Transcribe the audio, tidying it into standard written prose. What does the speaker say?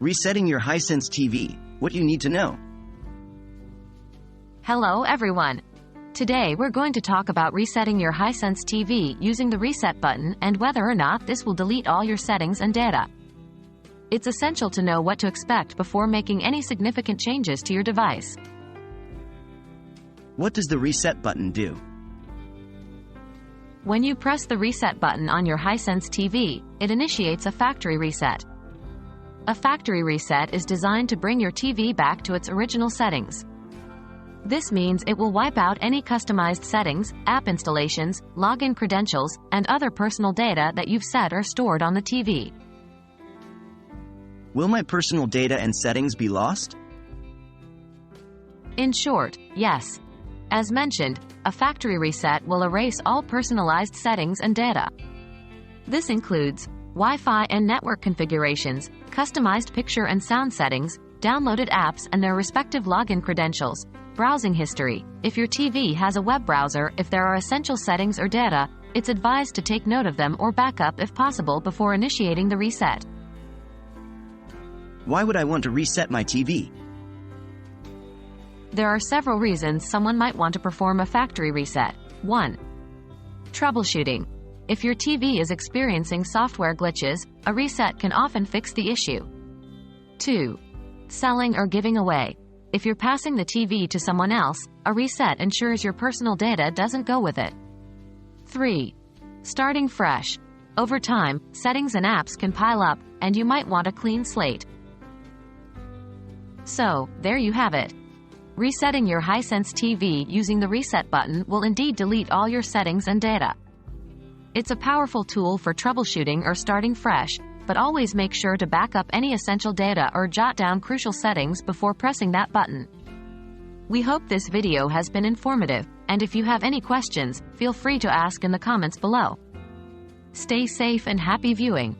Resetting your Hisense TV, what you need to know. Hello everyone. Today we're going to talk about resetting your Hisense TV using the reset button and whether or not this will delete all your settings and data. It's essential to know what to expect before making any significant changes to your device. What does the reset button do? When you press the reset button on your Hisense TV, it initiates a factory reset. A factory reset is designed to bring your TV back to its original settings. This means it will wipe out any customized settings, app installations, login credentials, and other personal data that you've set or stored on the TV. Will my personal data and settings be lost? In short, yes. As mentioned, a factory reset will erase all personalized settings and data. This includes Wi-Fi and network configurations, customized picture and sound settings, downloaded apps and their respective login credentials, browsing history. If your TV has a web browser, if there are essential settings or data, it's advised to take note of them or backup if possible before initiating the reset. Why would I want to reset my TV? There are several reasons someone might want to perform a factory reset. 1. Troubleshooting. If your TV is experiencing software glitches, a reset can often fix the issue. 2. Selling or giving away. If you're passing the TV to someone else, a reset ensures your personal data doesn't go with it. 3. Starting fresh. Over time, settings and apps can pile up, and you might want a clean slate. So, there you have it. Resetting your Hisense TV using the reset button will indeed delete all your settings and data. It's a powerful tool for troubleshooting or starting fresh, but always make sure to back up any essential data or jot down crucial settings before pressing that button. We hope this video has been informative, and if you have any questions, feel free to ask in the comments below. Stay safe and happy viewing.